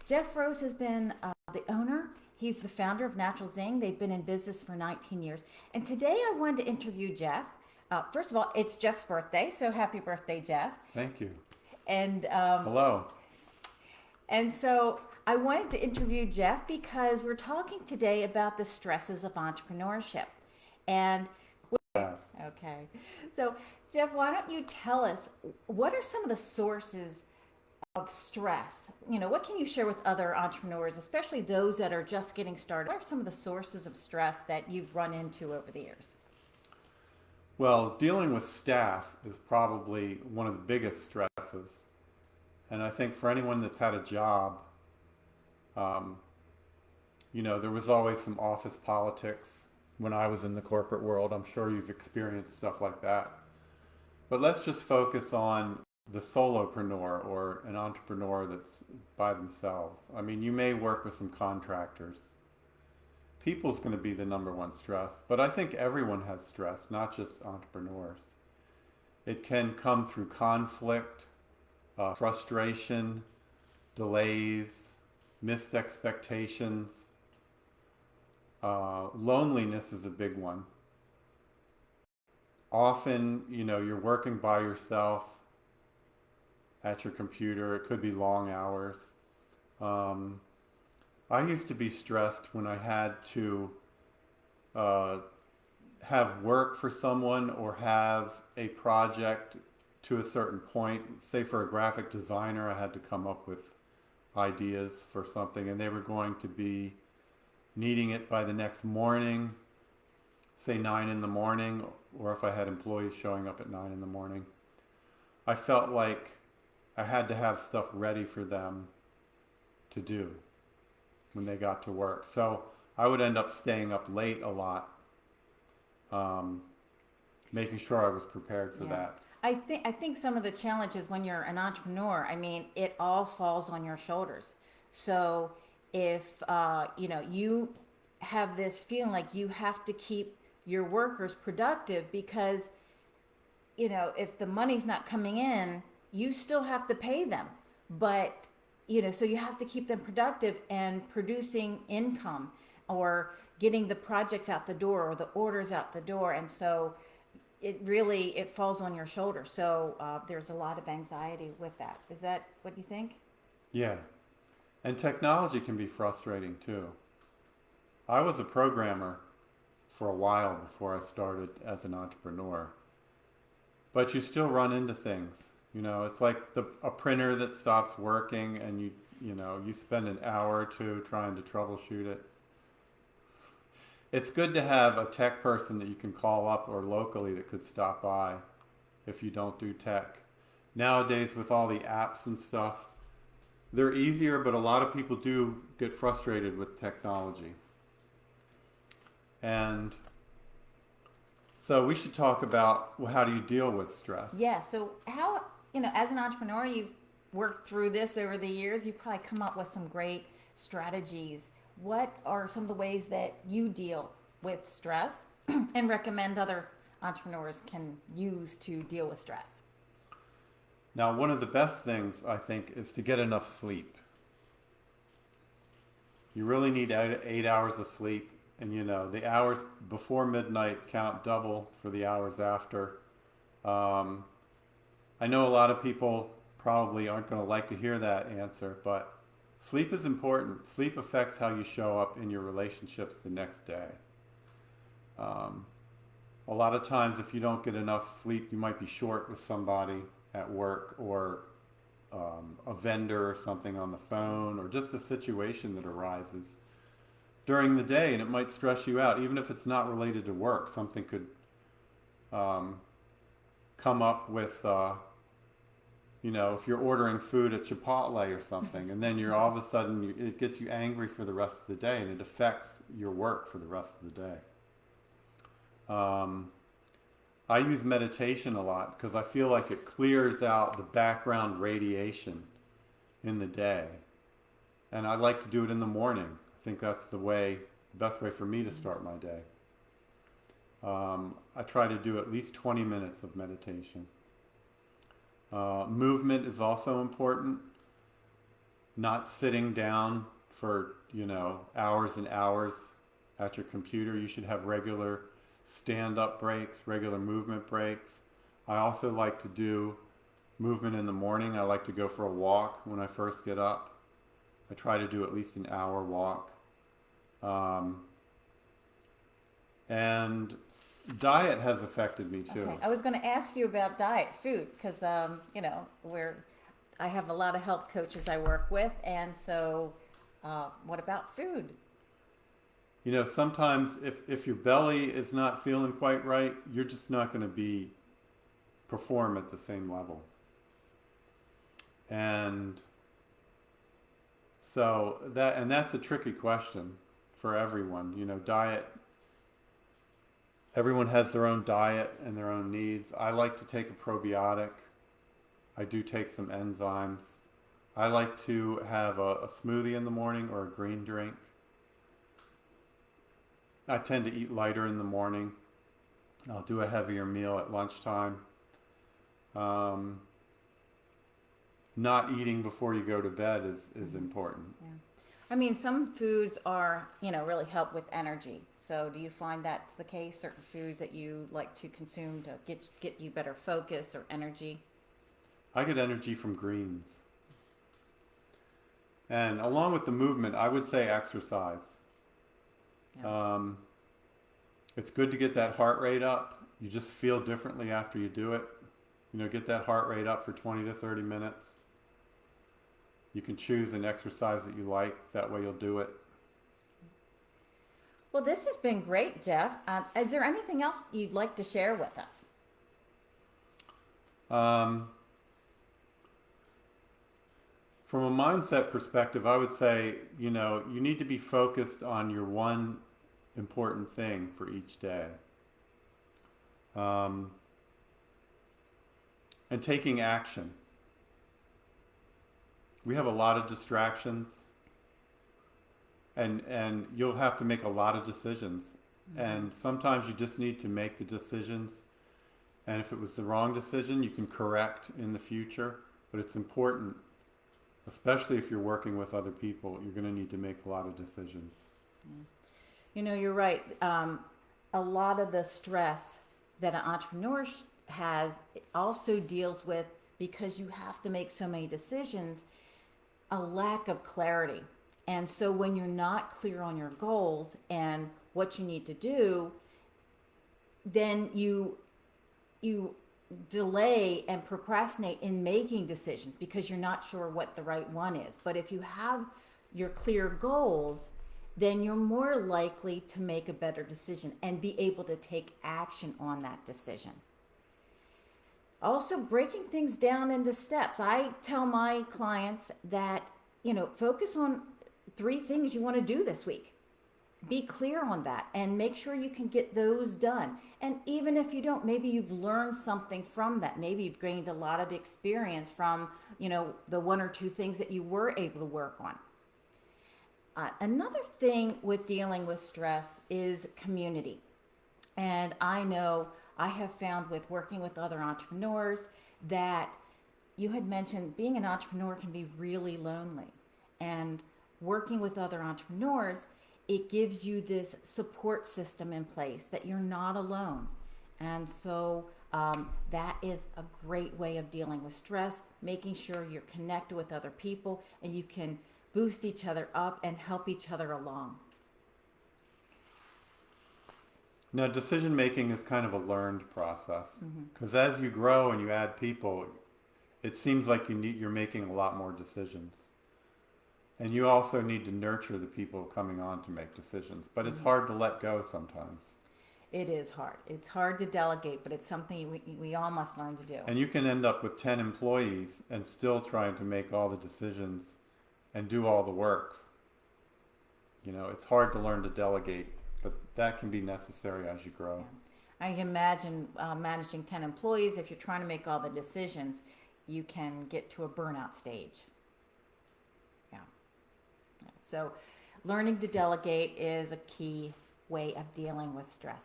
Jeff Rose has been the owner. He's the founder of Natural Zing. They've been in business for 19 years. And today I wanted to interview Jeff. First of all, it's Jeff's birthday, so happy birthday, Jeff. Thank you. And Hello. and so I wanted to interview Jeff because we're talking today about the stresses of entrepreneurship. And okay, so Jeff, why don't you tell us what are some of the sources of stress? What can you share with other entrepreneurs, especially those that are just getting started? What are some of the sources of stress that you've run into over the years? Well, dealing with staff is probably one of the biggest stresses. And I think for anyone that's had a job, um, there was always some office politics when I was in the corporate world. I'm sure you've experienced stuff like that. But let's just focus on the solopreneur or an entrepreneur that's by themselves. I mean, you may work with some contractors. People's going to be the number one stress, but I think everyone has stress, not just entrepreneurs. It can come through conflict, frustration, delays, missed expectations. Loneliness is a big one. Often, you're working by yourself at your computer. It could be long hours. Um, I used to be stressed when I had to uh, have work for someone or have a project to a certain point. Say for a graphic designer, I had to come up with ideas for something and they were going to be needing it by the next morning, say 9 in the morning, or if I had employees showing up at 9 in the morning. I felt like I had to have stuff ready for them to do when they got to work. So I would end up staying up late a lot, um, making sure I was prepared for Yeah. that. I think some of the challenges when you're an entrepreneur, I mean, it all falls on your shoulders. So if you have this feeling like you have to keep your workers productive because if the money's not coming in, you still have to pay them. But, so you have to keep them productive and producing income or getting the projects out the door or the orders out the door. And so it falls on your shoulder. So there's a lot of anxiety with that. Is that what you think? Yeah. And technology can be frustrating too. I was a programmer for a while before I started as an entrepreneur, but you still run into things. It's like a printer that stops working and you spend an hour or two trying to troubleshoot it. It's good to have a tech person that you can call up or locally that could stop by if you don't do tech. Nowadays, with all the apps and stuff, they're easier, but a lot of people do get frustrated with technology. And so we should talk about, well, how do you deal with stress? Yeah. So how, as an entrepreneur, you've worked through this over the years. You've probably come up with some great strategies. What are some of the ways that you deal with stress and recommend other entrepreneurs can use to deal with stress? Now, one of the best things I think is to get enough sleep. You really need 8 hours of sleep, and the hours before midnight count double for the hours after. Um, I know a lot of people probably aren't going to like to hear that answer, but sleep is important. Sleep affects how you show up in your relationships the next day. Um, a lot of times, if you don't get enough sleep, you might be short with somebody at work or a vendor or something on the phone or just a situation that arises during the day and it might stress you out. Even if it's not related to work, something could um, come up with, if you're ordering food at Chipotle or something and then you're all of a sudden, it gets you angry for the rest of the day and it affects your work for the rest of the day. Um, I use meditation a lot because I feel like it clears out the background radiation in the day. And I like to do it in the morning. I think that's the best way for me to start my day. I try to do at least 20 minutes of meditation. Movement is also important. not sitting down for, hours and hours at your computer. You should have regular stand up breaks, regular movement breaks. I also like to do movement in the morning. I like to go for a walk when I first get up. I try to do at least an hour walk. Um, and diet has affected me too. Okay, I was going to ask you about diet, food, because I have a lot of health coaches I work with, and so what about food? Sometimes if your belly is not feeling quite right, you're just not going to be perform at the same level. And so that's a tricky question for everyone. Diet, everyone has their own diet and their own needs. I like to take a probiotic. I do take some enzymes. I like to have a smoothie in the morning or a green drink. I tend to eat lighter in the morning. I'll do a heavier meal at lunchtime. Not eating before you go to bed is important. Yeah. I mean, some foods are, really help with energy. So do you find that's the case? Certain foods that you like to consume to get you better focus or energy? I get energy from greens. And along with the movement, I would say exercise. Yeah. It's good to get that heart rate up. You just feel differently after you do it. Get that heart rate up for 20 to 30 minutes. You can choose an exercise that you like. That way you'll do it. Well, this has been great, Jeff. Is there anything else you'd like to share with us? From a mindset perspective, I would say, you need to be focused on your one important thing for each day. And taking action. We have a lot of distractions, and you'll have to make a lot of decisions. Mm-hmm. And sometimes you just need to make the decisions. And if it was the wrong decision, you can correct in the future. But it's important, especially if you're working with other people, you're going to need to make a lot of decisions. You're right. A lot of the stress that an entrepreneur has also deals with, because you have to make so many decisions, a lack of clarity. And so when you're not clear on your goals and what you need to do, then you delay and procrastinate in making decisions because you're not sure what the right one is. But if you have your clear goals, then you're more likely to make a better decision and be able to take action on that decision. Also, breaking things down into steps. I tell my clients that, focus on 3 things you want to do this week. Be clear on that and make sure you can get those done. And even if you don't, maybe you've learned something from that. Maybe you've gained a lot of experience from, the 1 or 2 things that you were able to work on. Another thing with dealing with stress is community. And I know I have found with working with other entrepreneurs that you had mentioned being an entrepreneur can be really lonely. And working with other entrepreneurs, it gives you this support system in place that you're not alone. And so that is a great way of dealing with stress, making sure you're connected with other people and you can boost each other up and help each other along. Now, decision making is kind of a learned process because as you grow and you add people, it seems like you're making a lot more decisions. And you also need to nurture the people coming on to make decisions. But it's hard to let go sometimes. It is hard. It's hard to delegate, but it's something we all must learn to do. And you can end up with 10 employees and still trying to make all the decisions and do all the work. It's hard to learn to delegate, but that can be necessary as you grow. Yeah. I can imagine managing 10 employees. If you're trying to make all the decisions, you can get to a burnout stage. Yeah. So learning to delegate is a key way of dealing with stress.